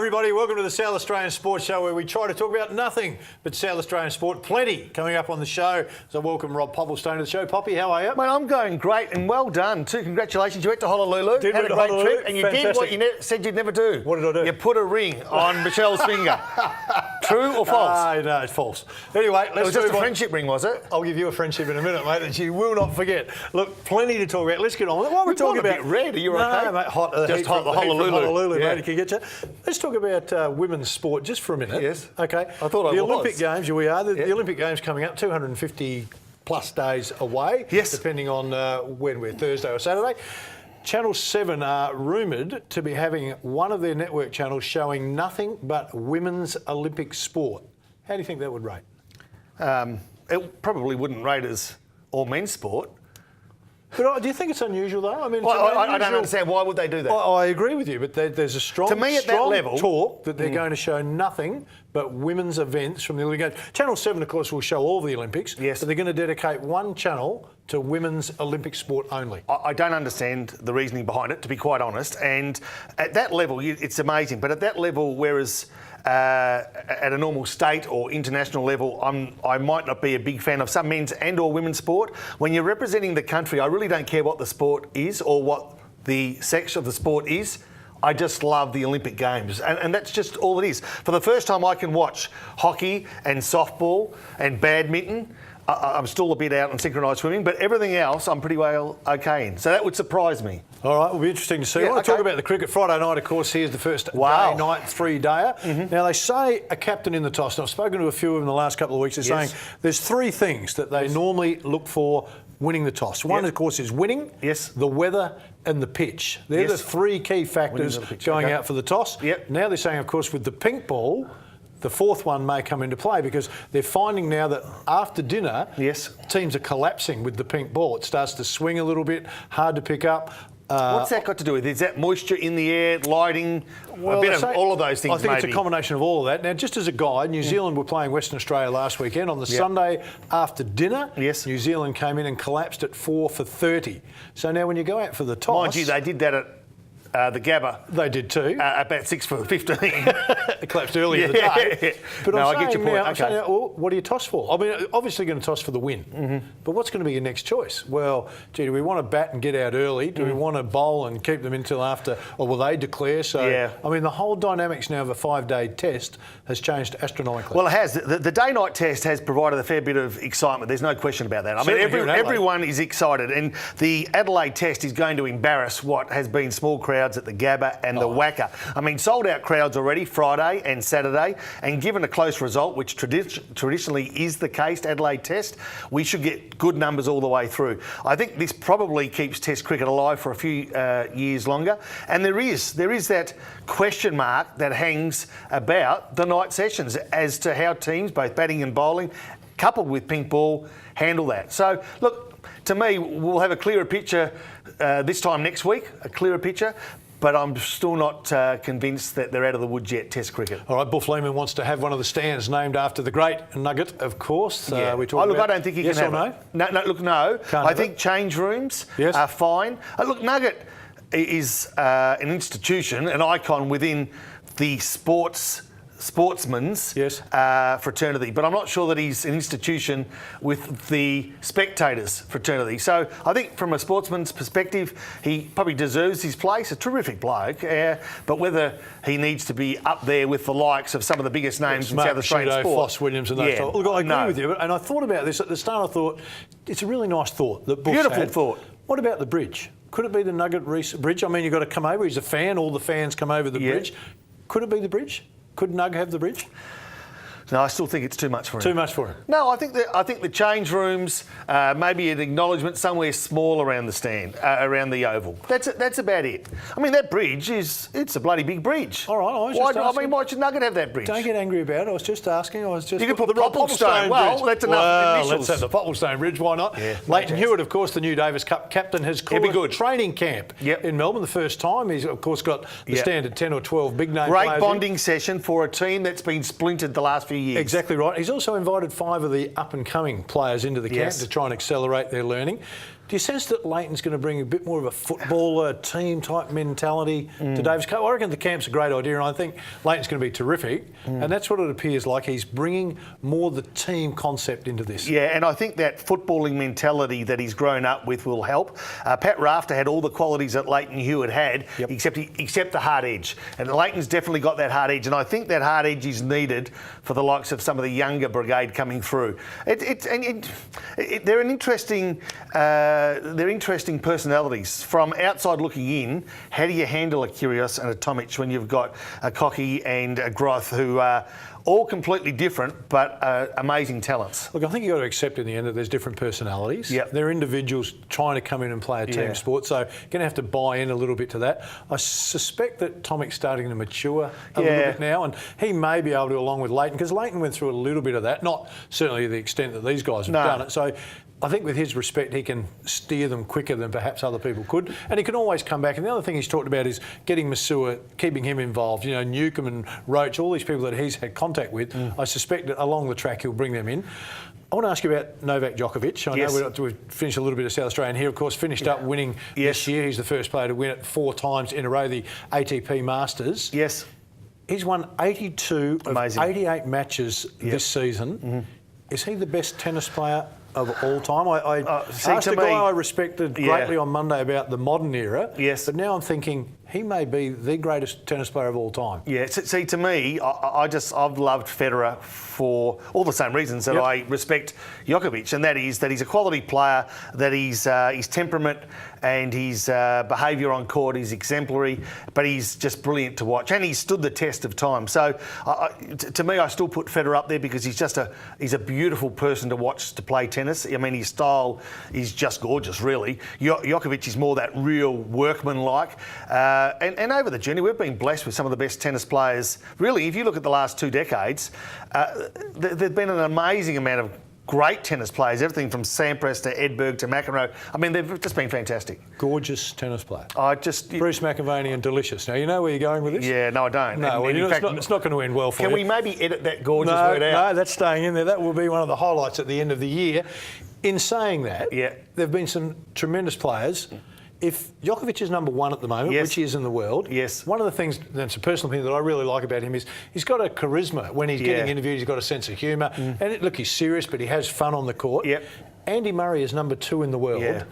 everybody. Welcome to the South Australian Sports Show, where we try to talk about nothing but South Australian sport. Plenty coming up on the show. So welcome Rob Popplestone to the show. Poppy, how are you? Mate, I'm going great and well done too. Congratulations. You went to Honolulu, Did had a went to great Honolulu. trip, and you Fantastic. did what you said you'd never do. What did I do? You put a ring on Michelle's finger. True or false? No, it's false. Anyway, It let's was just move a on. friendship ring, was it? I'll give you a friendship in a minute, mate, that you will not forget. Look, plenty to talk about. Let's get on with it. While we're talking gone a about bit red. Are you no, okay? Mate, hot. Just hot, the Honolulu. Mate, it can get you. Let's talk about women's sport just for a minute. Yes. Okay. I thought the I was. Olympic Games. Here we are. The Olympic Games coming up. 250 plus days away. Yes. Depending on when we're Thursday or Saturday. Channel 7 are rumoured to be having one of their network channels showing nothing but women's Olympic sport. How do you think that would rate? It probably wouldn't rate as all men's sport. But do you think it's unusual, though? I mean, it's Well, I don't unusual. understand. Why would they do that? I agree with you, but there's a strong, To me, at that strong level- talk that they're going to show nothing but women's events from the Olympic Games. Channel 7, of course, will show all the Olympics, Yes. but they're going to dedicate one channel to women's Olympic sport only. I don't understand the reasoning behind it, to be quite honest. And at that level, it's amazing. But at that level, whereas at a normal state or international level, I might not be a big fan of some men's and or women's sport. When you're representing the country, I really don't care what the sport is or what the sex of the sport is. I just love the Olympic Games, and that's just all it is. For the first time, I can watch hockey and softball and badminton. I'm still a bit out on synchronised swimming, but everything else I'm pretty well okay in. So that would surprise me. All right, will be interesting to see. Yeah, I want to talk okay. about the cricket. Friday night, of course, here's the first Wow. day, night, three-dayer. Now, they say a captain in the toss, and I've spoken to a few of them in the last couple of weeks, they're Yes. saying there's three things that they normally look for winning the toss. One, Yep. of course, is winning, Yes. the weather, and the pitch. They're Yes. the three key factors Winning the pitch, going okay. out for the toss. Yep. Now they're saying, of course, with the pink ball, the fourth one may come into play because they're finding now that after dinner, Yes. teams are collapsing with the pink ball. It starts to swing a little bit, hard to pick up. What's that got to do with it? Is that moisture in the air, lighting, a bit they of say- all of those things I think maybe? it's a combination of all of that. Now, just as a guide, New Zealand were playing Western Australia last weekend. On the Sunday after dinner, Yes. New Zealand came in and collapsed at 4 for 30. So now when you go out for the toss... Mind you, they did that at the Gabba they did too. about 6 for 15. It collapsed earlier in the Yeah. day. But No, I'm I get saying your point. now, I'm Okay. saying now, well, what do you toss for? I mean, obviously going to toss for the win. But what's going to be your next choice? Well, gee, do we want to bat and get out early? Do we want to bowl and keep them until after? Or will they declare? So, Yeah. I mean, the whole dynamics now of a 5-day test has changed astronomically. Well, it has. The day-night test has provided a fair bit of excitement. There's no question about that. I mean, Certainly here in Adelaide. everyone is excited, and the Adelaide test is going to embarrass what has been small crowds at the Gabba and the Wacker. I mean, sold-out crowds already Friday and Saturday, and given a close result, which traditionally is the case, Adelaide test, we should get good numbers all the way through. I think this probably keeps Test cricket alive for a few years longer, and there is that question mark that hangs about the night sessions as to how teams, both batting and bowling, coupled with pink ball, handle that. So, look, to me, we'll have a clearer picture this time next week, a clearer picture, but I'm still not convinced that they're out of the woods yet, Test cricket. All right, Buff Lehman wants to have one of the stands named after the great Nugget, of course. Yeah. We talked Look, about... I don't think he yes can or have it. No, look, no. Can't I have think it? change rooms Yes. are fine. Look, Nugget is an institution, an icon within the sportsman's Yes. fraternity, but I'm not sure that he's an institution with the spectators fraternity. So I think from a sportsman's perspective, he probably deserves his place, a terrific bloke, but whether he needs to be up there with the likes of some of the biggest names in Mark South Australian Pseudo, sport. Floss Williams and those Yeah. type. Look, I agree No. with you, and I thought about this at the start. I thought it's a really nice thought that Buff's Beautiful had. thought. What about the bridge? Could it be the Nugget Bridge? I mean, you've got to come over. He's a fan. All the fans come over the Yeah. bridge. Could it be the bridge? Could Nug have the bridge? No, I still think it's too much for him. Too much for him. No, I think the change rooms, maybe an acknowledgement somewhere small around the stand, around the oval. That's about it. I mean, that bridge it's a bloody big bridge. All right, I was just asking. why should Nugget have that bridge? Don't get angry about it. I was just asking. You could put the Popplestone. Bridge. Well, that's enough Well, initials. let's have the Popplestone Bridge. Why not? Yeah, Leighton no Hewitt, of course, the new Davis Cup captain, has called be a good. training camp Yep. in Melbourne the first time. He's, of course, got the Yep. standard 10 or 12 big name Great players in. bonding session for a team that's been splintered the last few years. Exactly right. He's also invited 5 of the up-and-coming players into the camp Yes. to try and accelerate their learning. Do you sense that Leighton's going to bring a bit more of a footballer, team-type mentality to Davis Cup? I reckon the camp's a great idea, and I think Leighton's going to be terrific. And that's what it appears like. He's bringing more the team concept into this. Yeah, and I think that footballing mentality that he's grown up with will help. Pat Rafter had all the qualities that Leighton Hewitt had, except the hard edge. And Leighton's definitely got that hard edge, and I think that hard edge is needed for the likes of some of the younger brigade coming through. They're an interesting. They're interesting personalities. From outside looking in, how do you handle a Kyrgios and a Tomic when you've got a Cocky and a Groth who are all completely different but amazing talents? Look, I think you've got to accept in the end that there's different personalities. Yep. They're individuals trying to come in and play a team sport, so you're going to have to buy in a little bit to that. I suspect that Tomic's starting to mature a little bit now, and he may be able to, along with Leighton, because Leighton went through a little bit of that, not certainly to the extent that these guys have done it. So I think with his respect, he can steer them quicker than perhaps other people could. And he can always come back. And the other thing he's talked about is getting Masua, keeping him involved. You know, Newcomb and Roach, all these people that he's had contact with, I suspect that along the track he'll bring them in. I want to ask you about Novak Djokovic. I know we've finished a little bit of South Australian here, of course, finished up winning this year. He's the first player to win it 4 times in a row, the ATP Masters. Yes. He's won 82 of 88 matches this season. Is he the best tennis player of all time? I asked a guy I respected greatly on Monday about the modern era. Yes. But now I'm thinking he may be the greatest tennis player of all time. Yeah. See, to me, I've loved Federer for all the same reasons that I respect Djokovic, and that is that he's a quality player, that his temperament and his behaviour on court is exemplary, but he's just brilliant to watch, and he's stood the test of time. So, to me, I still put Federer up there because he's a beautiful person to watch to play tennis. I mean, his style is just gorgeous, really. Djokovic is more that real workman-like. And over the journey, we've been blessed with some of the best tennis players. Really, if you look at the last 2 decades, there's been an amazing amount of great tennis players, everything from Sampras to Edberg to McEnroe. I mean, they've just been fantastic. Gorgeous tennis player. Bruce McAvaney and delicious. Now, you know where you're going with this? Yeah, no, I don't. No, it's not going to end well for you. Can we maybe edit that gorgeous word out? No, that's staying in there. That will be one of the highlights at the end of the year. In saying that, there have been some tremendous players. If Djokovic is number 1 at the moment, which he is in the world, one of the things, that's a personal thing that I really like about him, is he's got a charisma. When he's getting interviewed, he's got a sense of humour. And look, he's serious, but he has fun on the court. Andy Murray is number 2 in the world.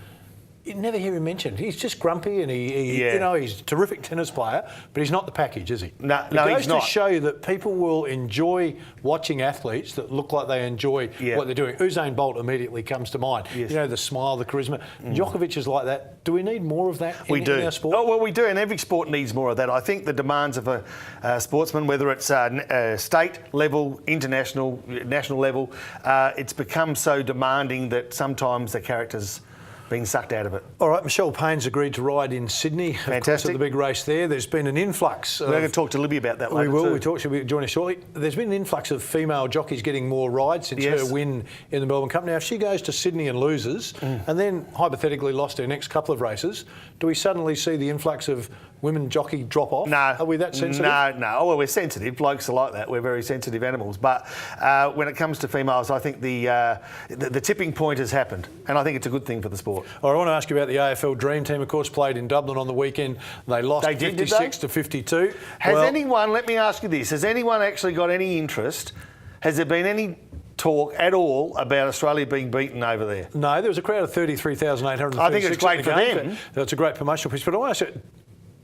You never hear him mentioned. He's just grumpy, and he's a terrific tennis player, but he's not the package, is he? No, he's not. It goes to show you that people will enjoy watching athletes that look like they enjoy what they're doing. Usain Bolt immediately comes to mind. You know, the smile, the charisma. Djokovic is like that. Do we need more of that in our sport? Oh, well, we do, and every sport needs more of that. I think the demands of a sportsman, whether it's state level, international, national level, it's become so demanding that sometimes the characters being sucked out of it. All right, Michelle Payne's agreed to ride in Sydney. Fantastic. At the big race there. There's been an influx. We're going to talk to Libby about that later. We will. Too. She'll join us shortly. There's been an influx of female jockeys getting more rides since her win in the Melbourne Cup. Now, if she goes to Sydney and loses, and then hypothetically lost her next couple of races, do we suddenly see the influx of women jockey drop off? No. Are we that sensitive? No. Oh, well, we're sensitive. Blokes are like that. We're very sensitive animals. But when it comes to females, I think the tipping point has happened, and I think it's a good thing for the sport. All right, I want to ask you about the AFL Dream Team. Of course, played in Dublin on the weekend. They lost 56 to 52. Has anyone? Let me ask you this: has anyone actually got any interest? Has there been any talk at all about Australia being beaten over there? No, there was a crowd of 33,836. I think it's great for them. That's a great promotional piece. But I want to say,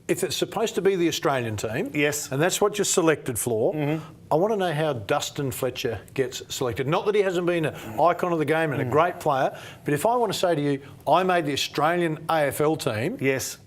if it's supposed to be the Australian team, and that's what you're selected for, I want to know how Dustin Fletcher gets selected. Not that he hasn't been an icon of the game and a great player, but if I want to say to you, I made the Australian AFL team,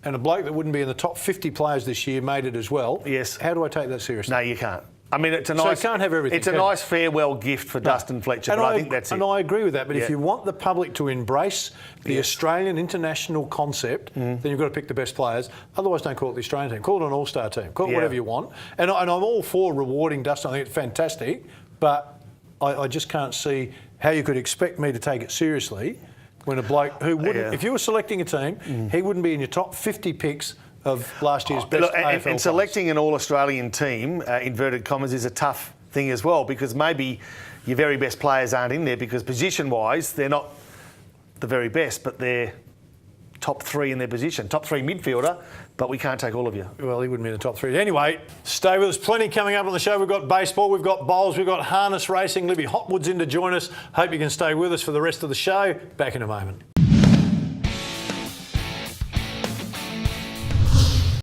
and a bloke that wouldn't be in the top 50 players this year made it as well, how do I take that seriously? No, you can't. I mean, it's a nice. So you can't have everything. It's a nice farewell gift for Dustin Fletcher, but I think that's it. And I agree with that. But if you want the public to embrace the Australian international concept, then you've got to pick the best players. Otherwise, don't call it the Australian team. Call it an all-star team. Call it whatever you want. And I'm all for rewarding Dustin. I think it's fantastic. But I just can't see how you could expect me to take it seriously when a bloke who wouldn't, if you were selecting a team, he wouldn't be in your top 50 picks of last year's best AFL and selecting an all-Australian team, inverted commas, is a tough thing as well, because maybe your very best players aren't in there because position-wise they're not the very best, but they're top 3 in their position, top 3 midfielder, but we can't take all of you. Well, he wouldn't be in the top 3. Anyway, stay with us. Plenty coming up on the show. We've got baseball, we've got bowls, we've got harness racing. Libby Hotwood's in to join us. Hope you can stay with us for the rest of the show. Back in a moment.